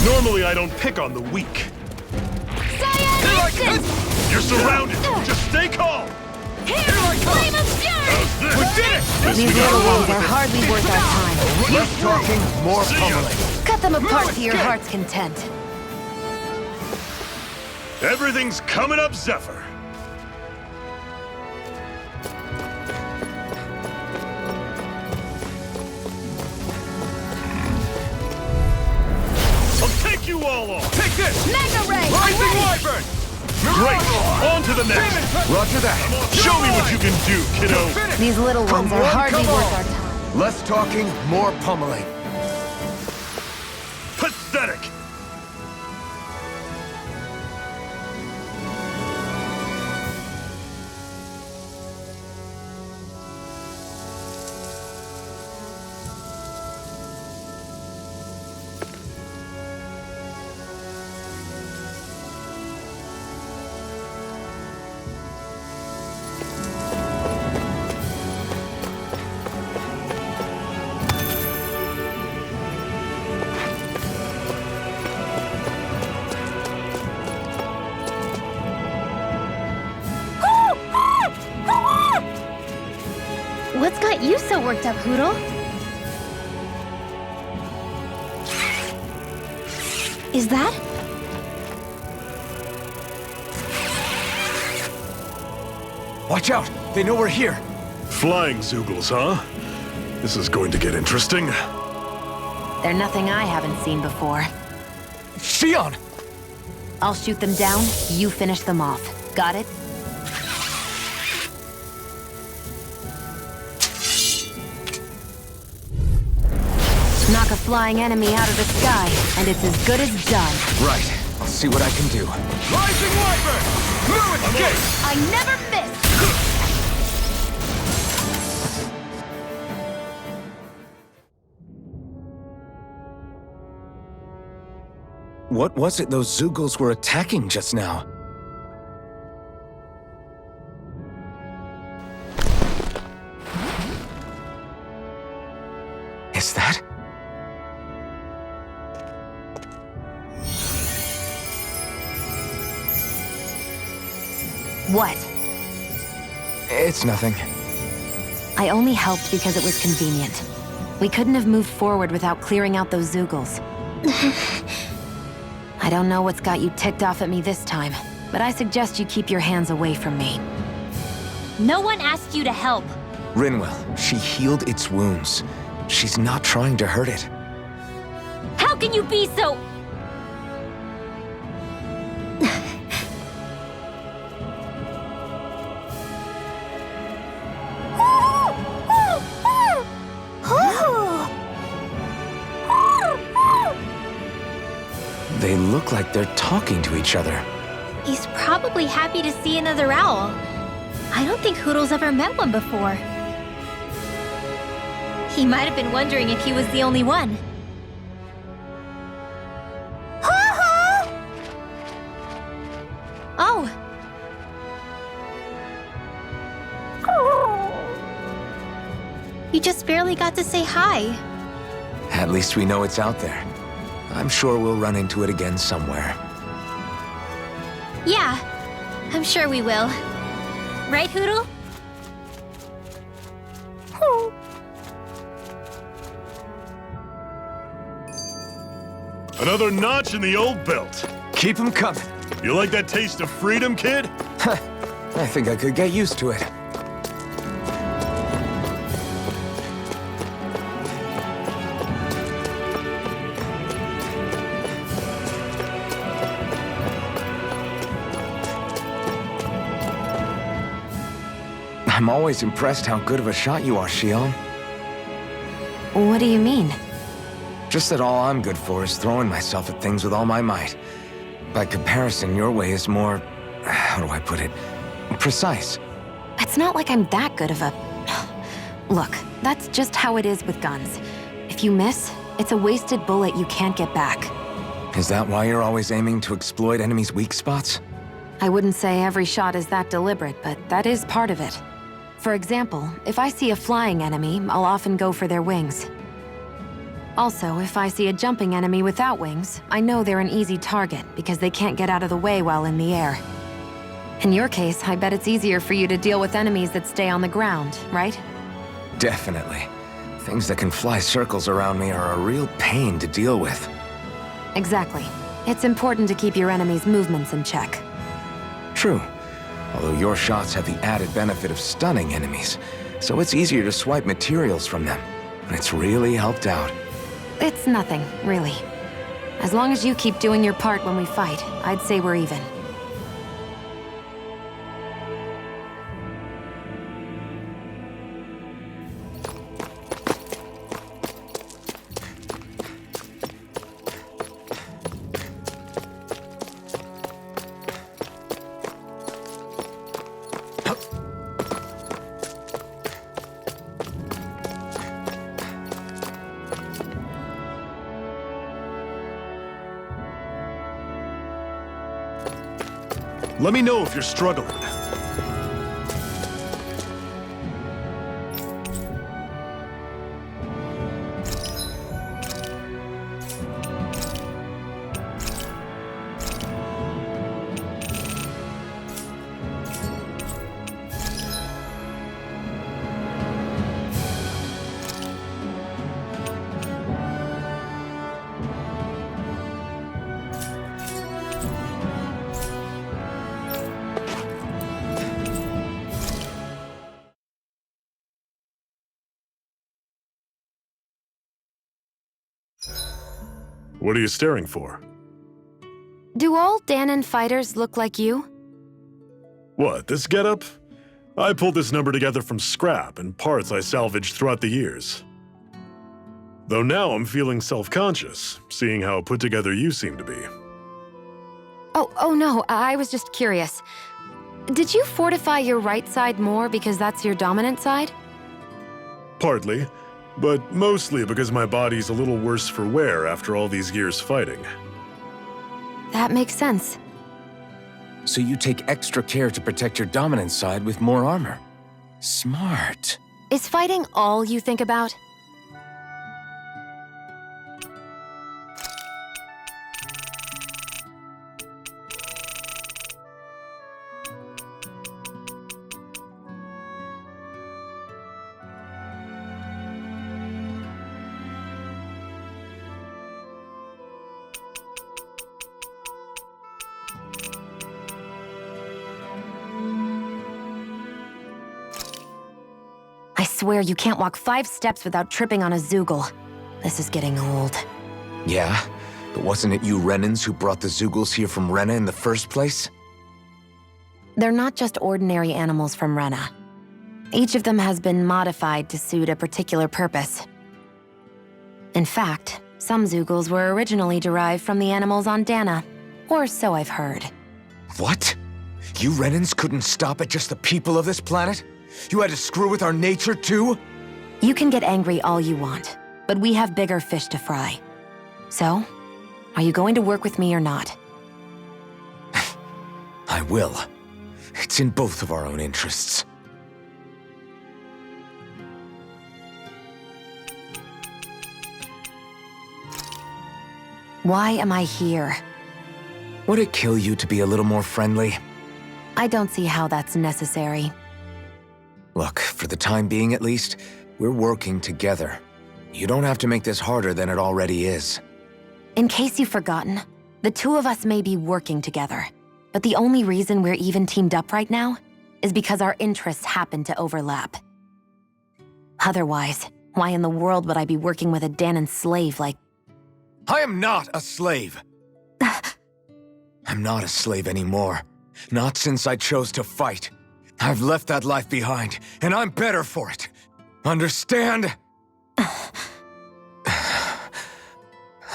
Normally I don't pick on the weak. Cyan You're surrounded! Just stay calm! Flame of Fury! We did it! These little ones are hardly worth our time. Less talking, more See ya. pummeling. Cut them apart to your heart's content. Everything's coming up, Zephyr. I'll take you all on! Take this! Mega Ray! I'm Rising ready! Wyvern! Great! On to the next! Roger that. Show me what you can do, kiddo! These little ones are hardly come worth on. our time. Less talking, more pummeling. Pathetic! What's got you so worked up, Hootle? Is that? Watch out! They know we're here. Flying Zoogles, huh? This is going to get interesting. They're nothing I haven't seen before. Xion! I'll shoot them down, you finish them off. Got it? Knock a flying enemy out of the sky, and it's as good as done. Right. I'll see what I can do. Rising Wyvern! No escape! I never miss! What was it those Zoogles were attacking just now? Is that? What? It's nothing. I only helped because it was convenient. We couldn't have moved forward without clearing out those Zoogles. I don't know what's got you ticked off at me this time, but I suggest you keep your hands away from me. No one asked you to help. Rinwell, she healed its wounds. She's not trying to hurt it. How can you be so... They look like they're talking to each other. He's probably happy to see another owl. I don't think Hootle's ever met one before. He might have been wondering if he was the only one. Oh! You just barely got to say hi. At least we know it's out there. I'm sure we'll run into it again somewhere. Yeah, I'm sure we will. Right, Hootle? Another notch in the old belt. Keep 'em coming. You like that taste of freedom, kid? I think I could get used to it. I'm always impressed how good of a shot you are, Xion. What do you mean? Just that all I'm good for is throwing myself at things with all my might. By comparison, your way is more... how do I put it? Precise. It's not like I'm that good of a... Look, that's just how it is with guns. If you miss, it's a wasted bullet you can't get back. Is that why you're always aiming to exploit enemies' weak spots? I wouldn't say every shot is that deliberate, but that is part of it. For example, if I see a flying enemy, I'll often go for their wings. Also, if I see a jumping enemy without wings, I know they're an easy target because they can't get out of the way while in the air. In your case, I bet it's easier for you to deal with enemies that stay on the ground, right? Definitely. Things that can fly circles around me are a real pain to deal with. Exactly. It's important to keep your enemy's movements in check. True. Although your shots have the added benefit of stunning enemies, so it's easier to swipe materials from them. And it's really helped out. It's nothing, really. As long as you keep doing your part when we fight, I'd say we're even. Let me know if you're struggling. What are you staring for? Do all Dahnan fighters look like you? What, this getup? I pulled this number together from scrap and parts I salvaged throughout the years. Though now I'm feeling self-conscious, seeing how put together you seem to be. Oh no, I was just curious. Did you fortify your right side more because that's your dominant side? Partly, but mostly because my body's a little worse for wear after all these years fighting. That makes sense. So you take extra care to protect your dominant side with more armor. Smart. Is fighting all you think about? I swear you can't walk 5 steps without tripping on a Zoogle. This is getting old. Yeah? But wasn't it you Renans who brought the Zoogles here from Rena in the first place? They're not just ordinary animals from Rena. Each of them has been modified to suit a particular purpose. In fact, some Zoogles were originally derived from the animals on Dana, or so I've heard. What? You Renans couldn't stop at just the people of this planet? You had to screw with our nature too? You can get angry all you want, but we have bigger fish to fry. So, are you going to work with me or not? I will. It's in both of our own interests. Why am I here? Would it kill you to be a little more friendly? I don't see how that's necessary. Look, for the time being at least, we're working together. You don't have to make this harder than it already is. In case you've forgotten, the two of us may be working together, but the only reason we're even teamed up right now is because our interests happen to overlap. Otherwise, why in the world would I be working with a Dahnan slave like... I am not a slave! I'm not a slave anymore. Not since I chose to fight. I've left that life behind, and I'm better for it. Understand? I'm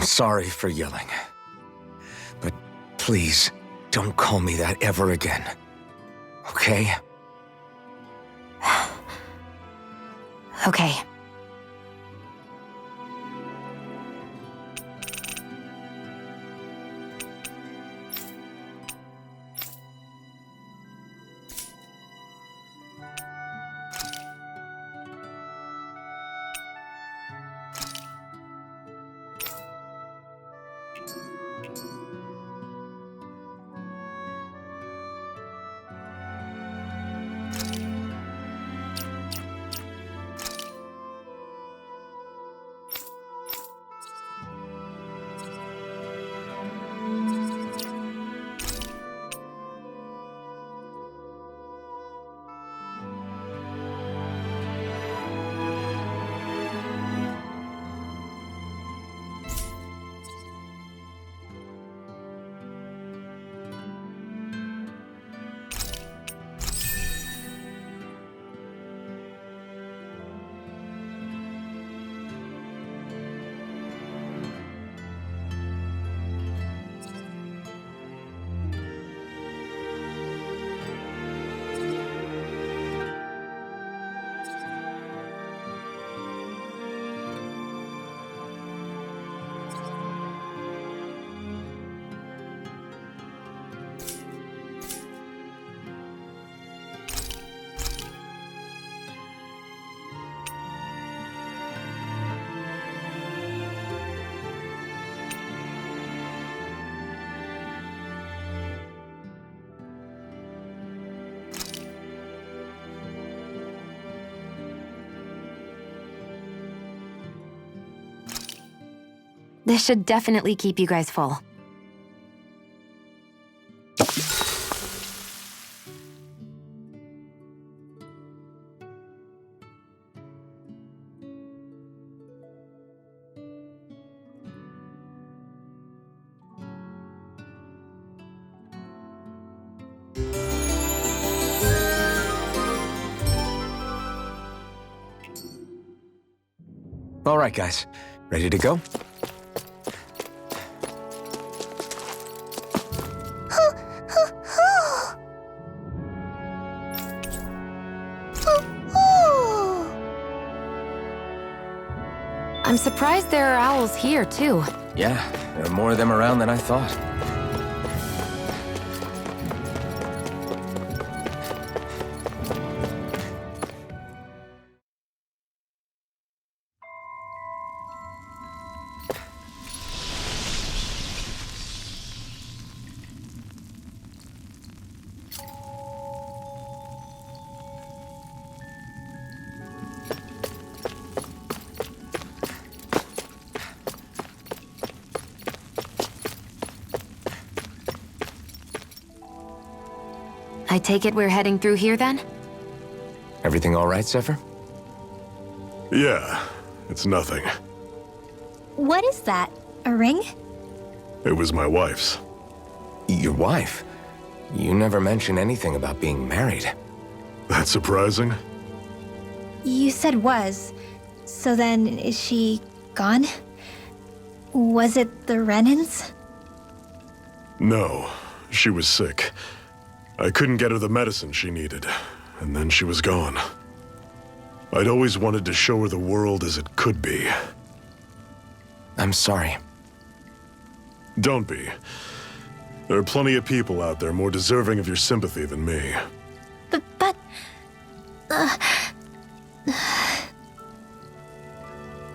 sorry for yelling. But please, don't call me that ever again. Okay? Okay. This should definitely keep you guys full. All right, guys. Ready to go? I'm surprised there are owls here, too. Yeah, there are more of them around than I thought. I take it we're heading through here, then? Everything all right, Zephyr? Yeah, it's nothing. What is that? A ring? It was my wife's. Your wife? You never mentioned anything about being married. That's surprising? You said was. So then, is she gone? Was it the Renans? No, she was sick. I couldn't get her the medicine she needed, and then she was gone. I'd always wanted to show her the world as it could be. I'm sorry. Don't be. There are plenty of people out there more deserving of your sympathy than me. But...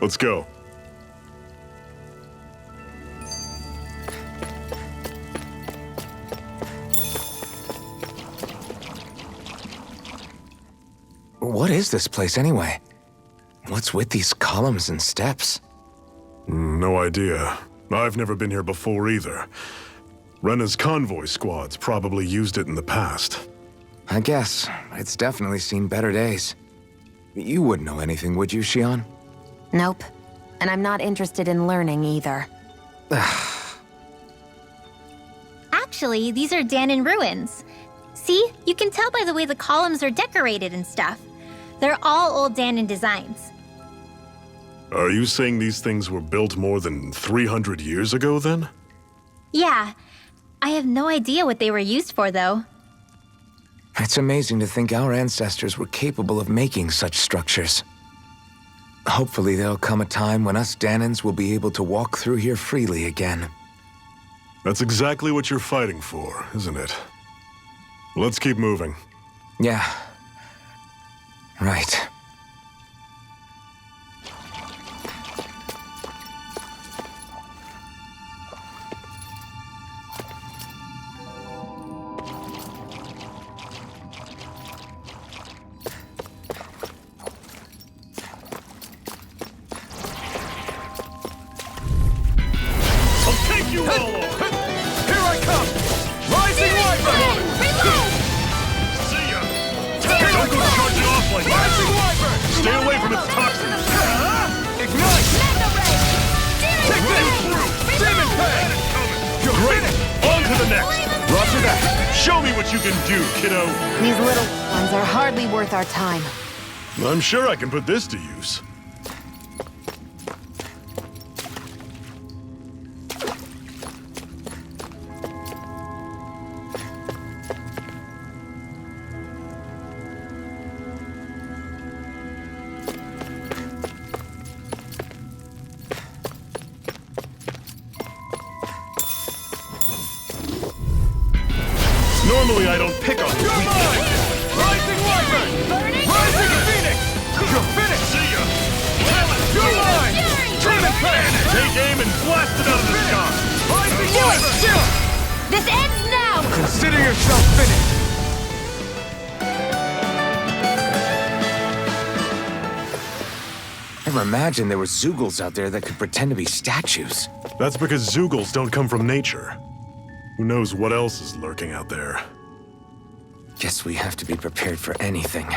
Let's go. What is this place anyway? What's with these columns and steps? No idea. I've never been here before either. Rena's convoy squads probably used it in the past. I guess. It's definitely seen better days. You wouldn't know anything, would you, Xion? Nope. And I'm not interested in learning either. Actually, these are Dahnan ruins. See? You can tell by the way the columns are decorated and stuff. They're all old Dahnan designs. Are you saying these things were built more than 300 years ago, then? Yeah. I have no idea what they were used for, though. It's amazing to think our ancestors were capable of making such structures. Hopefully there'll come a time when us Dahnans will be able to walk through here freely again. That's exactly what you're fighting for, isn't it? Let's keep moving. Yeah. Right. this toxin! Ignite! Take this! Demon Fang! You're Great! On to the next! Roger that! Show me what you can do, kiddo! These little ones are hardly worth our time. I'm sure I can put this to use. Normally I don't pick on You're mine! Rising Wyvern! Rising Phoenix! You're finished! See ya! You're mine! Demon Fang! Take aim and blast it out of the sky! Rising Wyvern! This ends now! Consider yourself finished! Never imagined there were Zeugles out there that could pretend to be statues. That's because Zeugles don't come from nature. Who knows what else is lurking out there? Guess we have to be prepared for anything.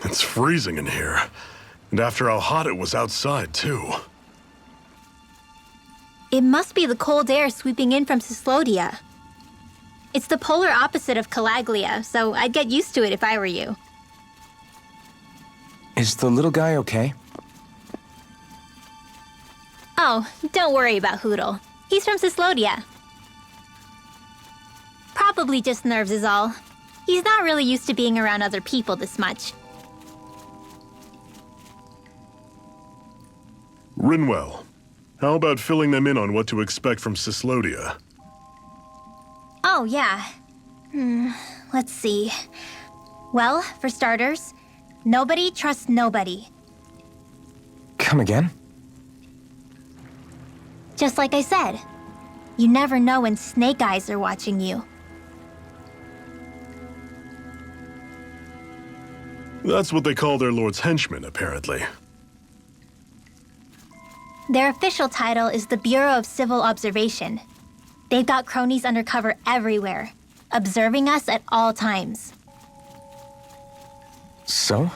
It's freezing in here. And after how hot it was outside, too. It must be the cold air sweeping in from Cyslodia. It's the polar opposite of Calaglia, so I'd get used to it if I were you. Is the little guy okay? Oh, don't worry about Hootle. He's from Cyslodia. Probably just nerves is all. He's not really used to being around other people this much. Rinwell, how about filling them in on what to expect from Cyslodia? Oh, yeah. Let's see. Well, for starters, nobody trusts nobody. Come again? Just like I said, you never know when Snake Eyes are watching you. That's what they call their lord's henchmen, apparently. Their official title is the Bureau of Civil Observation. They've got cronies undercover everywhere, observing us at all times. So?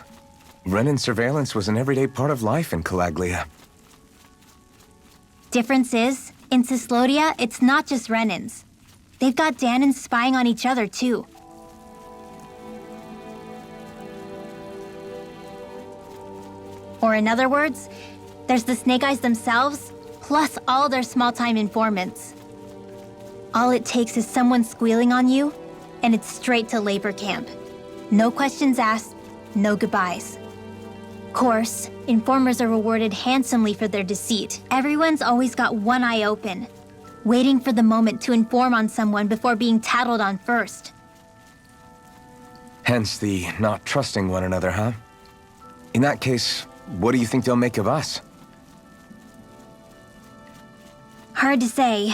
Renan surveillance was an everyday part of life in Calaglia. Difference is, in Cyslodia, it's not just Renans. They've got Danans spying on each other, too. Or in other words, there's the Snake Eyes themselves, plus all their small-time informants. All it takes is someone squealing on you, and it's straight to labor camp. No questions asked, no goodbyes. Of course, informers are rewarded handsomely for their deceit. Everyone's always got one eye open, waiting for the moment to inform on someone before being tattled on first. Hence the not trusting one another, huh? In that case, what do you think they'll make of us? Hard to say.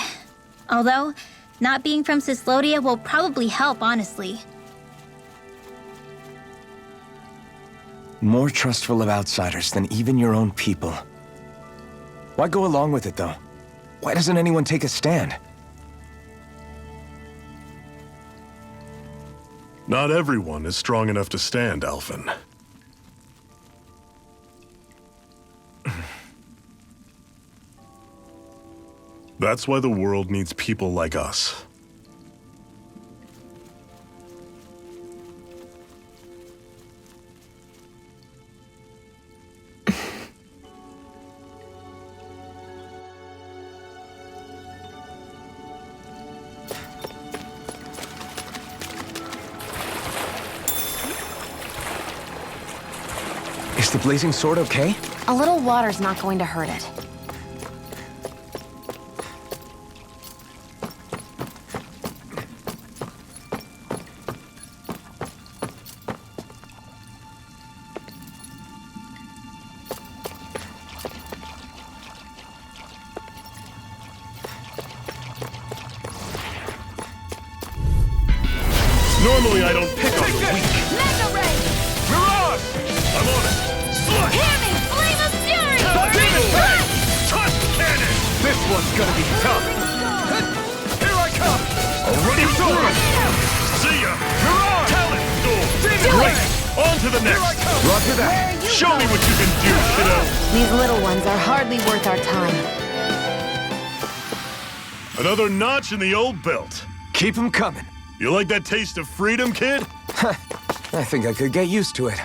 Although, not being from Cyslodia will probably help, honestly. More trustful of outsiders than even your own people. Why go along with it, though? Why doesn't anyone take a stand? Not everyone is strong enough to stand, Alphen. That's why the world needs people like us. Is the blazing sword okay? A little water's not going to hurt it. Normally I don't pick on the weak. Mega Ray! Mirage! I'm on it! Slash! Hammy! Flame of Fury! Demon Ray! Touch Cannon! This one's gonna be tough! Here I come! Already sorted! See ya! Mirage! Talent Storm! Great! On to the next! Roger that! Show me what you can do, kiddo! These little ones are hardly worth our time. Another notch in the old belt. Keep 'em coming. You like that taste of freedom, kid? I think I could get used to it.